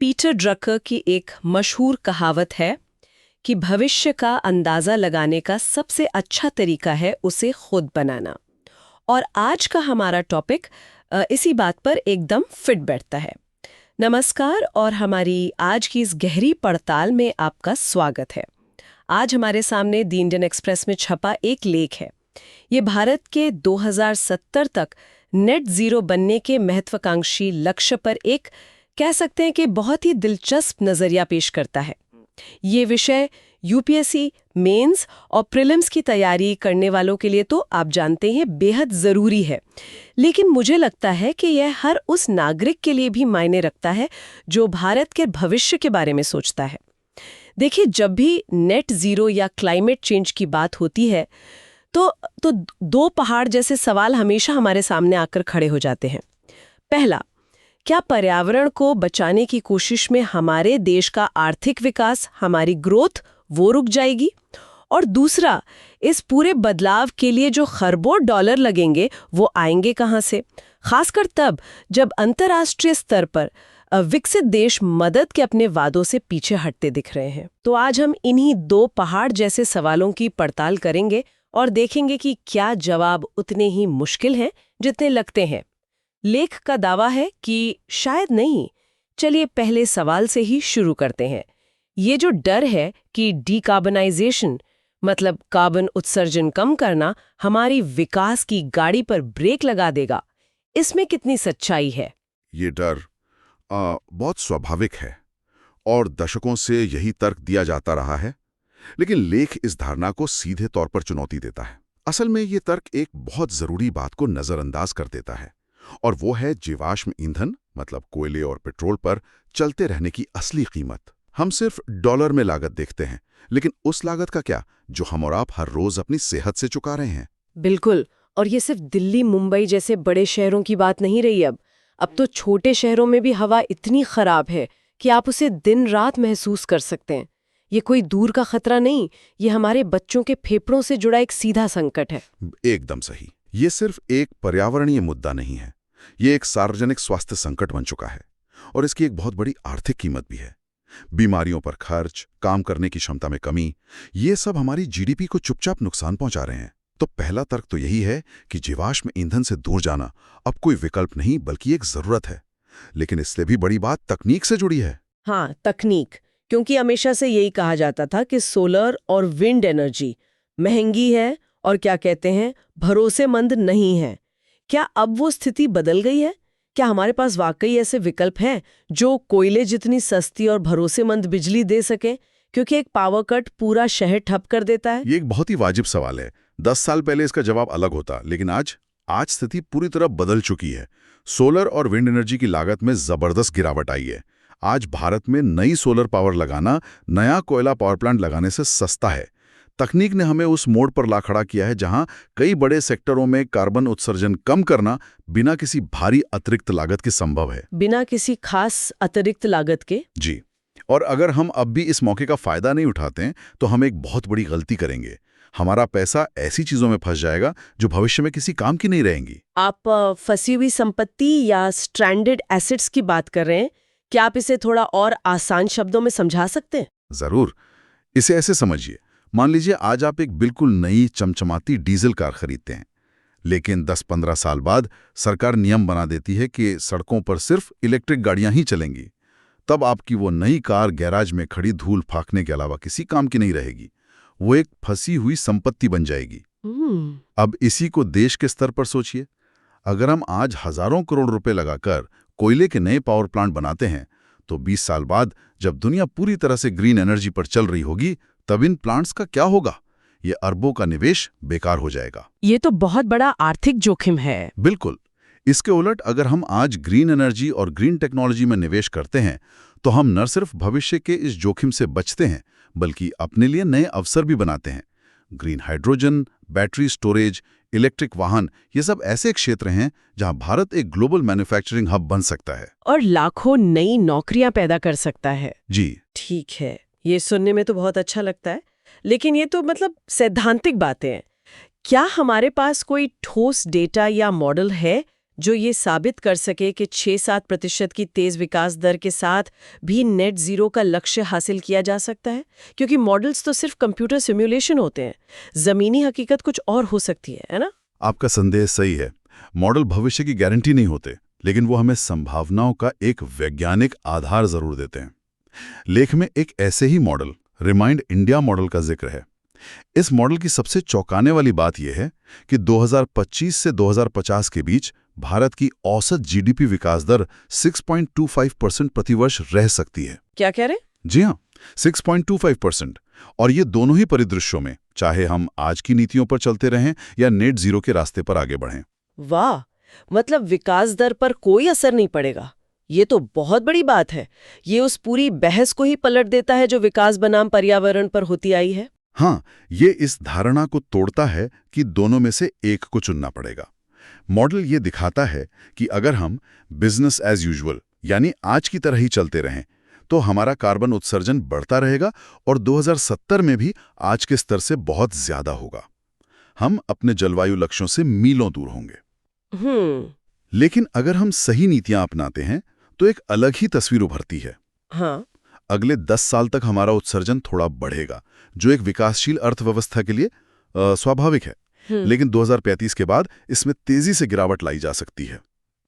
Peter Drucker की एक मशहूर कहावत है कि भविष्य का अंदाज़ा लगाने का सबसे अच्छा तरीका है उसे खुद बनाना। और आज का हमारा टॉपिक इसी बात पर एकदम फिट बैठता है। नमस्कार और हमारी आज की इस गहरी पड़ताल में आपका स्वागत है। आज हमारे सामने द इंडियन एक्सप्रेस में छपा एक लेख है। ये भारत के 2070 तक नेट ज़ीरो बनने के महत्वाकांक्षी लक्ष्य पर एक कह सकते हैं कि बहुत ही दिलचस्प नज़रिया पेश करता है। ये विषय यूपीएससी, मेंस और प्रीलिम्स की तैयारी करने वालों के लिए तो आप जानते हैं बेहद ज़रूरी है, लेकिन मुझे लगता है कि यह हर उस नागरिक के लिए भी मायने रखता है जो भारत के भविष्य के बारे में सोचता है। देखिए, जब भी नेट ज़ीरो या क्लाइमेट चेंज की बात होती है तो दो पहाड़ जैसे सवाल हमेशा हमारे सामने आकर खड़े हो जाते हैं। पहला, क्या पर्यावरण को बचाने की कोशिश में हमारे देश का आर्थिक विकास, हमारी ग्रोथ, वो रुक जाएगी? और दूसरा, इस पूरे बदलाव के लिए जो खरबों डॉलर लगेंगे वो आएंगे कहाँ से? खासकर तब जब अंतर्राष्ट्रीय स्तर पर विकसित देश मदद के अपने वादों से पीछे हटते दिख रहे हैं। तो आज हम इन्हीं दो पहाड़ जैसे सवालों की पड़ताल करेंगे और देखेंगे कि क्या जवाब उतने ही मुश्किल हैं जितने लगते हैं। लेख का दावा है कि शायद नहीं। चलिए पहले सवाल से ही शुरू करते हैं। ये जो डर है कि डीकार्बनाइजेशन मतलब कार्बन उत्सर्जन कम करना हमारी विकास की गाड़ी पर ब्रेक लगा देगा, इसमें कितनी सच्चाई है? ये डर बहुत स्वाभाविक है और दशकों से यही तर्क दिया जाता रहा है, लेकिन लेख इस धारणा को सीधे तौर पर चुनौती देता है। असल में ये तर्क एक बहुत जरूरी बात को नजरअंदाज कर देता है, और वो है जीवाश्म ईंधन मतलब कोयले और पेट्रोल पर चलते रहने की असली कीमत। हम सिर्फ डॉलर में लागत देखते हैं, लेकिन उस लागत का क्या जो हम और आप हर रोज अपनी सेहत से चुका रहे हैं। बिल्कुल। और ये सिर्फ दिल्ली, मुंबई जैसे बड़े शहरों की बात नहीं रही। अब तो छोटे शहरों में भी हवा इतनी खराब है कि आप उसे दिन रात महसूस कर सकते हैं। ये कोई दूर का खतरा नहीं, ये हमारे बच्चों के फेफड़ों से जुड़ा एक सीधा संकट है। एकदम सही। ये सिर्फ एक पर्यावरणीय मुद्दा नहीं है, ये एक सार्वजनिक स्वास्थ्य संकट बन चुका है, और इसकी एक बहुत बड़ी आर्थिक कीमत भी है। बीमारियों पर खर्च, काम करने की क्षमता में कमी, ये सब हमारी जीडीपी को चुपचाप नुकसान पहुंचा रहे हैं। तो पहला तर्क तो यही है कि जीवाश्म ईंधन से दूर जाना अब कोई विकल्प नहीं बल्कि एक जरूरत है। लेकिन इससे भी बड़ी बात तकनीक से जुड़ी है। हाँ, तकनीक। क्योंकि हमेशा से यही कहा जाता था कि सोलर और विंड एनर्जी महंगी है और क्या कहते हैं, भरोसेमंद नहीं है। क्या अब वो स्थिति बदल गई है? क्या हमारे पास वाकई ऐसे विकल्प हैं जो कोयले जितनी सस्ती और भरोसेमंद बिजली दे सके? क्योंकि एक पावर कट पूरा शहर ठप कर देता है। ये एक बहुत ही वाजिब सवाल है। 10 साल पहले इसका जवाब अलग होता, लेकिन आज स्थिति पूरी तरह बदल चुकी है। सोलर और विंड एनर्जी की लागत में जबरदस्त गिरावट आई है। आज भारत में नई सोलर पावर लगाना नया कोयला पावर प्लांट लगाने से सस्ता है। तकनीक ने हमें उस मोड़ पर ला खड़ा किया है जहां कई बड़े सेक्टरों में कार्बन उत्सर्जन कम करना बिना किसी भारी अतिरिक्त लागत के संभव है। बिना किसी खास अतिरिक्त लागत के? जी। और अगर हम अब भी इस मौके का फायदा नहीं उठाते हैं तो हम एक बहुत बड़ी गलती करेंगे। हमारा पैसा ऐसी चीजों में फंस जाएगा जो भविष्य में किसी काम की नहीं रहेंगी। आप फंसी हुई संपत्ति या स्ट्रैंडेड एसेट्स की बात कर रहे हैं। क्या आप इसे थोड़ा और आसान शब्दों में समझा सकते हैं? जरूर। इसे ऐसे समझिए, मान लीजिए आज आप एक बिल्कुल नई चमचमाती डीजल कार खरीदते हैं, लेकिन 10-15 साल बाद सरकार नियम बना देती है कि सड़कों पर सिर्फ इलेक्ट्रिक गाड़ियां ही चलेंगी। तब आपकी वो नई कार गैराज में खड़ी धूल फांकने के अलावा किसी काम की नहीं रहेगी। वो एक फंसी हुई संपत्ति बन जाएगी। अब इसी को देश के स्तर पर सोचिए। अगर हम आज हजारों करोड़ रुपए लगाकर कोयले के नए पावर प्लांट बनाते हैं, तो 20 साल बाद जब दुनिया पूरी तरह से ग्रीन एनर्जी पर चल रही होगी, तब इन प्लांट्स का क्या होगा? ये अरबों का निवेश बेकार हो जाएगा। ये तो बहुत बड़ा आर्थिक जोखिम है। बिल्कुल। इसके उलट अगर हम आज ग्रीन एनर्जी और ग्रीन टेक्नोलॉजी में निवेश करते हैं, तो हम न सिर्फ भविष्य के इस जोखिम से बचते हैं, बल्कि अपने लिए नए अवसर भी बनाते हैं। Green hydrogen, battery storage, electric वाहन, ये सब ऐसे क्षेत्र हैं जहां भारत एक ग्लोबल मैन्युफैक्चरिंग हब बन सकता है और लाखों नई नौकरियां पैदा कर सकता है। जी ठीक है, ये सुनने में तो बहुत अच्छा लगता है, लेकिन ये तो मतलब सैद्धांतिक बातें हैं। क्या हमारे पास कोई ठोस डेटा या मॉडल है जो ये साबित कर सके कि 6-7% की तेज विकास दर के साथ भी नेट जीरो का लक्ष्य हासिल किया जा सकता है? क्योंकि मॉडल्स तो सिर्फ कंप्यूटर सिमुलेशन होते हैं, जमीनी हकीकत कुछ और हो सकती है ना? आपका संदेह सही है। मॉडल भविष्य की गारंटी नहीं होते, लेकिन वो हमें संभावनाओं का एक वैज्ञानिक आधार जरूर देते हैं। लेख में एक ऐसे ही मॉडल, रिमाइंड इंडिया मॉडल का जिक्र है। इस मॉडल की सबसे चौंकाने वाली बात यह है कि 2025 से 2050 के बीच भारत की औसत जीडीपी विकास दर 6.25% प्रतिवर्ष रह सकती है। क्या कह रहे? जी हाँ, 6.25%। और ये दोनों ही परिदृश्यों में, चाहे हम आज की नीतियों पर चलते रहें या नेट जीरो के रास्ते पर आगे बढ़ें। वाह, मतलब विकास दर पर कोई असर नहीं पड़ेगा। ये तो बहुत बड़ी बात है। ये उस पूरी बहस को ही पलट देता है जो विकास बनाम पर्यावरण पर होती आई है। हाँ, ये इस धारणा को तोड़ता है कि दोनों में से एक को चुनना पड़ेगा। मॉडल ये दिखाता है कि अगर हम बिजनेस एज यूजुअल यानी आज की तरह ही चलते रहें तो हमारा कार्बन उत्सर्जन बढ़ता रहेगा और 2070 में भी आज के स्तर से बहुत ज्यादा होगा। हम अपने जलवायु लक्ष्यों से मीलों दूर होंगे। लेकिन अगर हम सही नीतियां अपनाते हैं तो एक अलग ही तस्वीर उभरती है। हाँ। अगले 10 साल तक हमारा उत्सर्जन थोड़ा बढ़ेगा, जो एक विकासशील अर्थव्यवस्था के लिए स्वाभाविक है। लेकिन 2035 के बाद इसमें तेजी से गिरावट लाई जा सकती है।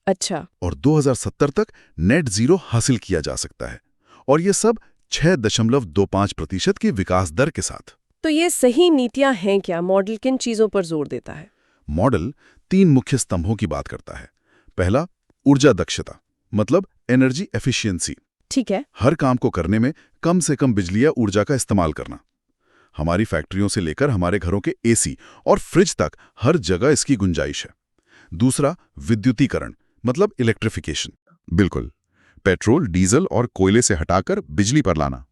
अच्छा। और 2070 तक नेट जीरो हासिल किया जा सकता है, और ये सब 6.25% की विकास दर के साथ। तो ये सही नीतियां हैं क्या? मॉडल किन चीजों पर जोर देता है? मॉडल 3 मुख्य स्तंभों की बात करता है। पहला, ऊर्जा दक्षता, मतलब एनर्जी एफिशिएंसी। ठीक है। हर काम को करने में कम से कम बिजली या ऊर्जा का इस्तेमाल करना। हमारी फैक्ट्रियों से लेकर हमारे घरों के एसी और फ्रिज तक हर जगह इसकी गुंजाइश है। दूसरा, विद्युतीकरण, मतलब इलेक्ट्रिफिकेशन। बिल्कुल, पेट्रोल, डीजल और कोयले से हटाकर बिजली पर लाना।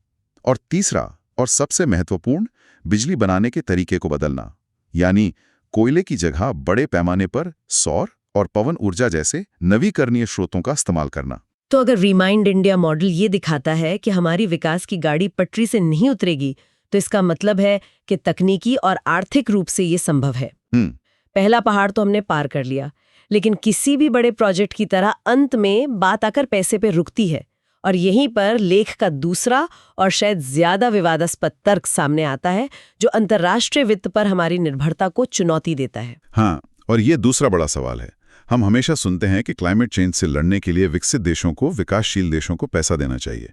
और तीसरा और सबसे महत्वपूर्ण, बिजली बनाने के तरीके को बदलना, यानी कोयले की जगह बड़े पैमाने पर सौर और पवन ऊर्जा जैसे नवीकरणीय स्रोतों का इस्तेमाल करना। तो अगर रिमाइंड इंडिया मॉडल ये दिखाता है कि हमारी विकास की गाड़ी पटरी से नहीं उतरेगी, तो इसका मतलब है कि तकनीकी और आर्थिक रूप से ये संभव है। पहला पहाड़ तो हमने पार कर लिया, लेकिन किसी भी बड़े प्रोजेक्ट की तरह अंत में बात आकर पैसे पे रुकती है। और यहीं पर लेख का दूसरा और शायद ज्यादा विवादास्पद तर्क सामने आता है, जो अंतर्राष्ट्रीय वित्त पर हमारी निर्भरता को चुनौती देता है। हाँ, और ये दूसरा बड़ा सवाल है। हम हमेशा सुनते हैं कि क्लाइमेट चेंज से लड़ने के लिए विकसित देशों को विकासशील देशों को पैसा देना चाहिए।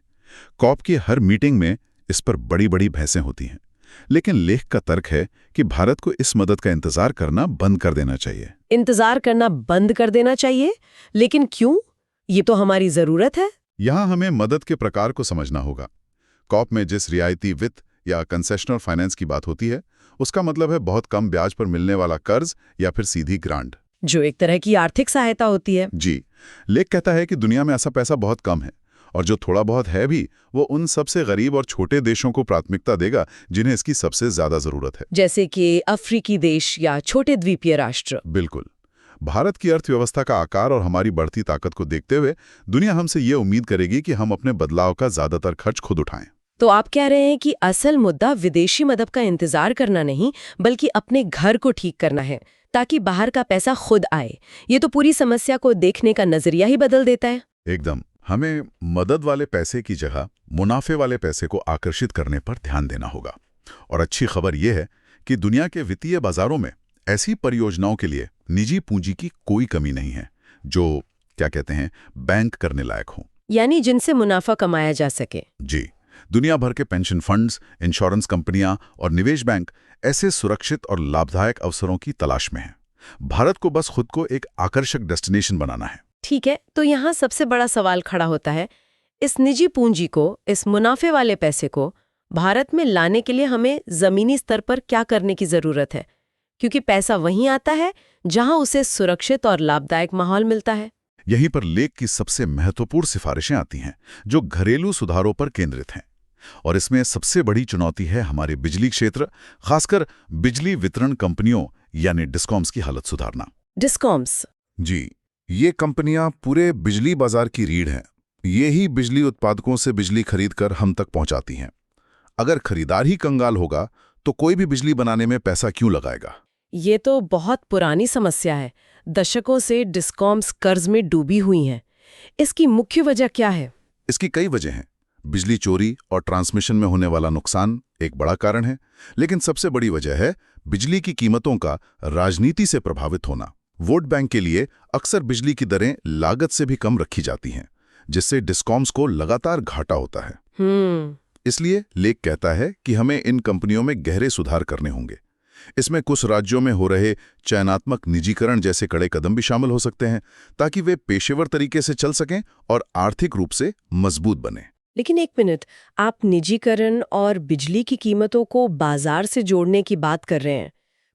कॉप की हर मीटिंग में इस पर बड़ी बड़ी बहसें होती हैं। लेकिन लेख का तर्क है कि भारत को इस मदद का इंतजार करना बंद कर देना चाहिए। इंतजार करना बंद कर देना चाहिए? लेकिन क्यों? ये तो हमारी जरूरत है। यहाँ हमें मदद के प्रकार को समझना होगा। कॉप में जिस रियायती वित्त या कंसेशनल फाइनेंस की बात होती है, उसका मतलब है बहुत कम ब्याज पर मिलने वाला कर्ज या फिर सीधी ग्रांट, जो एक तरह की आर्थिक सहायता होती है। जी। लेख कहता है कि दुनिया में ऐसा पैसा बहुत कम है, और जो थोड़ा बहुत है भी, वो उन सबसे गरीब और छोटे देशों को प्राथमिकता देगा जिन्हें इसकी सबसे ज्यादा जरूरत है, जैसे कि अफ्रीकी देश या छोटे द्वीपीय राष्ट्र। बिल्कुल। भारत की अर्थव्यवस्था का आकार और हमारी बढ़ती ताकत को देखते हुए दुनिया हमसे ये उम्मीद करेगी कि हम अपने बदलाव का ज्यादातर खर्च खुद उठाएं। तो आप कह रहे हैं कि असल मुद्दा विदेशी मदद का इंतजार करना नहीं, बल्कि अपने घर को ठीक करना है, ताकि बाहर का पैसा खुद आए। ये तो पूरी समस्या को देखने का नजरिया ही बदल देता है। एकदम। हमें मदद वाले पैसे की जगह मुनाफे वाले पैसे को आकर्षित करने पर ध्यान देना होगा। और अच्छी खबर यह है कि दुनिया के वित्तीय बाजारों में ऐसी परियोजनाओं के लिए निजी पूंजी की कोई कमी नहीं है, जो क्या कहते हैं, बैंक करने लायक हो, यानी जिनसे मुनाफा कमाया जा सके। जी। दुनिया भर के पेंशन फंड्स, इंश्योरेंस कंपनियां और निवेश बैंक ऐसे सुरक्षित और लाभदायक अवसरों की तलाश में हैं। भारत को बस खुद को एक आकर्षक डेस्टिनेशन बनाना है। ठीक है, तो यहाँ सबसे बड़ा सवाल खड़ा होता है, इस निजी पूंजी को, इस मुनाफे वाले पैसे को भारत में लाने के लिए हमें जमीनी स्तर पर क्या करने की जरूरत है? क्योंकि पैसा वहीं आता है जहां उसे सुरक्षित और लाभदायक माहौल मिलता है। यहीं पर लेख की सबसे महत्वपूर्ण सिफारिशें आती हैं, जो घरेलू सुधारों पर केंद्रित हैं। और इसमें सबसे बड़ी चुनौती है हमारे बिजली क्षेत्र, खासकर बिजली वितरण कंपनियों यानी डिस्कॉम्स की हालत सुधारना। डिस्कॉम्स? जी, ये कंपनियां पूरे बिजली बाजार की रीढ़ हैं। ये ही बिजली उत्पादकों से बिजली खरीदकर हम तक पहुंचाती हैं। अगर खरीदार ही कंगाल होगा तो कोई भी बिजली बनाने में पैसा क्यों लगाएगा? ये तो बहुत पुरानी समस्या है। दशकों से डिस्कॉम्स कर्ज में डूबी हुई हैं। इसकी मुख्य वजह क्या है? इसकी कई वजह हैं। बिजली चोरी और ट्रांसमिशन में होने वाला नुकसान एक बड़ा कारण है, लेकिन सबसे बड़ी वजह है बिजली की कीमतों का राजनीति से प्रभावित होना। वोट बैंक के लिए अक्सर बिजली की दरें लागत से भी कम रखी जाती हैं, जिससे डिस्कॉम्स को लगातार घाटा होता है। इसलिए लेख कहता है कि हमें इन कंपनियों में गहरे सुधार करने होंगे। इसमें कुछ राज्यों में हो रहे चयनात्मक निजीकरण जैसे कड़े कदम भी शामिल हो सकते हैं, ताकि वे पेशेवर तरीके से चल सकें और आर्थिक रूप से मजबूत बने। लेकिन एक मिनट, आप निजीकरण और बिजली की कीमतों को बाजार से जोड़ने की बात कर रहे हैं।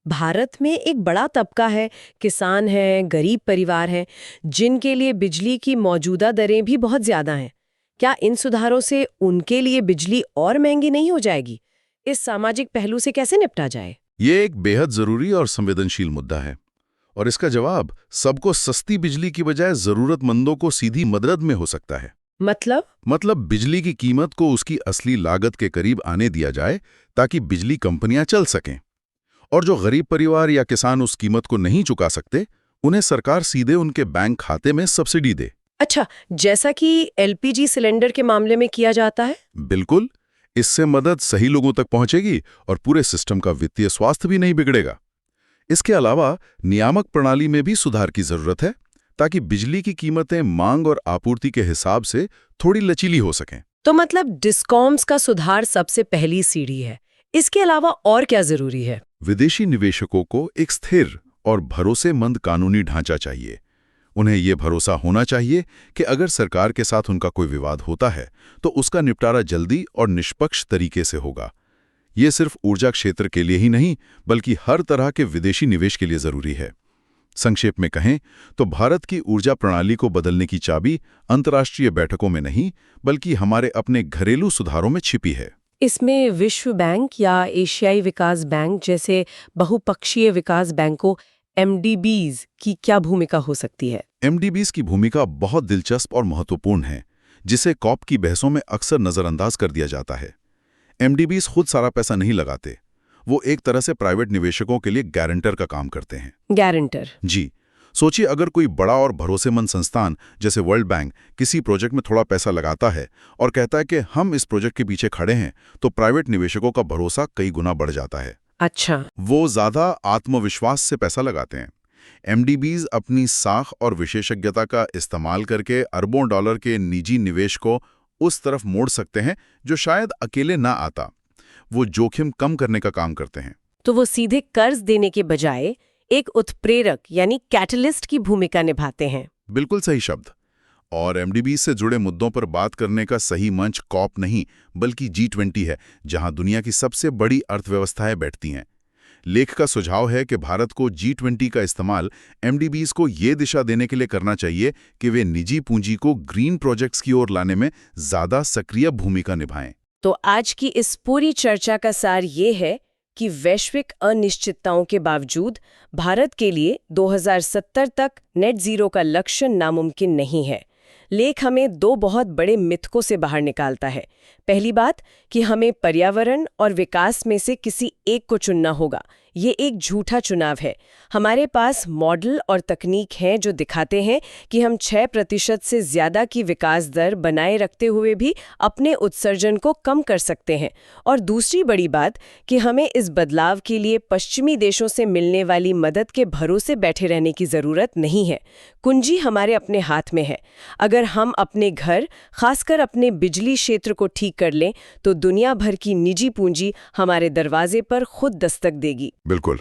भारत में एक बड़ा तबका है, किसान हैं, गरीब परिवार हैं, जिनके लिए बिजली की मौजूदा दरें भी बहुत ज्यादा हैं। क्या इन सुधारों से उनके लिए बिजली और महंगी नहीं हो जाएगी? इस सामाजिक पहलू से कैसे निपटा जाए? ये एक बेहद जरूरी और संवेदनशील मुद्दा है, और इसका जवाब सबको सस्ती बिजली की बजाय जरूरतमंदों को सीधी मदद में हो सकता है। मतलब बिजली की कीमत को उसकी असली लागत के करीब आने दिया जाए, ताकि बिजली कंपनियां चल सकें। और जो गरीब परिवार या किसान उस कीमत को नहीं चुका सकते, उन्हें सरकार सीधे उनके बैंक खाते में सब्सिडी दे। अच्छा, जैसा कि एलपीजी सिलेंडर के मामले में किया जाता है? बिल्कुल। इससे मदद सही लोगों तक पहुंचेगी और पूरे सिस्टम का वित्तीय स्वास्थ्य भी नहीं बिगड़ेगा। इसके अलावा नियामक प्रणाली में भी सुधार की जरूरत है, ताकि बिजली की कीमतें मांग और आपूर्ति के हिसाब से थोड़ी लचीली हो सकें। तो मतलब डिस्कॉम्स का सुधार सबसे पहली सीढ़ी है। इसके अलावा और क्या जरूरी है? विदेशी निवेशकों को एक स्थिर और भरोसेमंद कानूनी ढांचा चाहिए। उन्हें ये भरोसा होना चाहिए कि अगर सरकार के साथ उनका कोई विवाद होता है, तो उसका निपटारा जल्दी और निष्पक्ष तरीके से होगा। ये सिर्फ ऊर्जा क्षेत्र के लिए ही नहीं, बल्कि हर तरह के विदेशी निवेश के लिए जरूरी है। संक्षेप में कहें तो भारत की ऊर्जा प्रणाली को बदलने की चाबी अंतर्राष्ट्रीय बैठकों में नहीं, बल्कि हमारे अपने घरेलू सुधारों में छिपी है। इसमें विश्व बैंक या एशियाई विकास बैंक जैसे बहुपक्षीय विकास बैंकों एमडीबीज की क्या भूमिका हो सकती है? एमडीबीज की भूमिका बहुत दिलचस्प और महत्वपूर्ण है, जिसे कॉप की बहसों में अक्सर नजरअंदाज कर दिया जाता है। एमडीबीज खुद सारा पैसा नहीं लगाते, वो एक तरह से प्राइवेट निवेशकों के लिए गारंटर का काम करते हैं। गारंटर? जी। सोचिए, अगर कोई बड़ा और भरोसेमंद संस्थान जैसे वर्ल्ड बैंक किसी प्रोजेक्ट में थोड़ा पैसा लगाता है और कहता है कि हम इस प्रोजेक्ट के पीछे खड़े हैं, तो प्राइवेट निवेशकों का भरोसा कई गुना बढ़ जाता है। अच्छा। वो ज्यादा आत्मविश्वास से पैसा लगाते हैं। एमडीबीज अपनी साख और विशेषज्ञता का इस्तेमाल करके अरबों डॉलर के निजी निवेश को उस तरफ मोड़ सकते हैं जो शायद अकेले ना आता। वो जोखिम कम करने का काम करते हैं। तो वो सीधे कर्ज देने के बजाय एक उत्प्रेरक यानी कैटलिस्ट की भूमिका निभाते हैं। बिल्कुल सही शब्द। और एमडीबीज से जुड़े मुद्दों पर बात करने का सही मंच कॉप नहीं, बल्कि G20 है, जहां दुनिया की सबसे बड़ी अर्थव्यवस्थाएं बैठती हैं। लेख का सुझाव है कि भारत को G20 का इस्तेमाल एमडीबीज को ये दिशा देने के लिए करना चाहिए कि वे निजी पूंजी को ग्रीन प्रोजेक्ट्स की ओर लाने में ज्यादा सक्रिय भूमिका निभाएं। तो आज की इस पूरी चर्चा का सार ये है कि वैश्विक अनिश्चितताओं के बावजूद भारत के लिए 2070 तक नेट जीरो का लक्ष्य नामुमकिन नहीं है। लेख हमें दो बहुत बड़े मिथकों से बाहर निकालता है। पहली बात कि हमें पर्यावरण और विकास में से किसी एक को चुनना होगा। ये एक झूठा चुनाव है। हमारे पास मॉडल और तकनीक हैं जो दिखाते हैं कि हम 6% से ज्यादा की विकास दर बनाए रखते हुए भी अपने उत्सर्जन को कम कर सकते हैं। और दूसरी बड़ी बात कि हमें इस बदलाव के लिए पश्चिमी देशों से मिलने वाली मदद के भरोसे बैठे रहने की जरूरत नहीं है। कुंजी हमारे अपने हाथ में है। अगर हम अपने घर, खासकर अपने बिजली क्षेत्र को ठीक कर लें, तो दुनिया भर की निजी पूंजी हमारे दरवाजे पर खुद दस्तक देगी। बिल्कुल,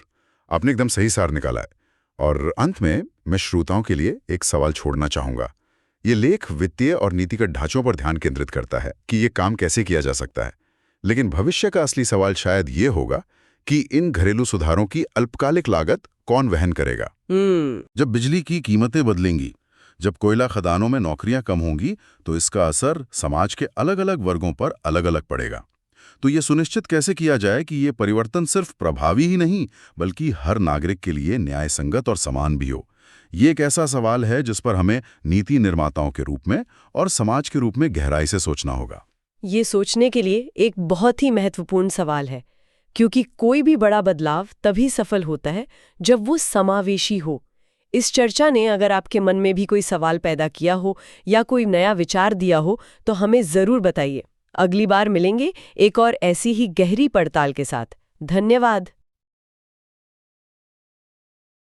आपने एकदम सही सार निकाला है। और अंत में मैं श्रोताओं के लिए एक सवाल छोड़ना चाहूंगा। ये लेख वित्तीय और नीतिगत ढांचों पर ध्यान केंद्रित करता है कि ये काम कैसे किया जा सकता है, लेकिन भविष्य का असली सवाल शायद ये होगा कि इन घरेलू सुधारों की अल्पकालिक लागत कौन वहन करेगा। जब बिजली की कीमतें बदलेंगी, जब कोयला खदानों में नौकरियां कम होंगी, तो इसका असर समाज के अलग अलग वर्गों पर अलग अलग पड़ेगा। तो ये सुनिश्चित कैसे किया जाए कि ये परिवर्तन सिर्फ प्रभावी ही नहीं, बल्कि हर नागरिक के लिए न्याय संगत और समान भी हो। ये एक ऐसा सवाल है जिस पर हमें नीति निर्माताओं के रूप में और समाज के रूप में गहराई से सोचना होगा। ये सोचने के लिए एक बहुत ही महत्वपूर्ण सवाल है, क्योंकि कोई भी बड़ा बदलाव तभी सफल होता है जब वो समावेशी हो। इस चर्चा ने अगर आपके मन में भी कोई सवाल पैदा किया हो या कोई नया विचार दिया हो तो हमें ज़रूर बताइए। अगली बार मिलेंगे एक और ऐसी ही गहरी पड़ताल के साथ। धन्यवाद।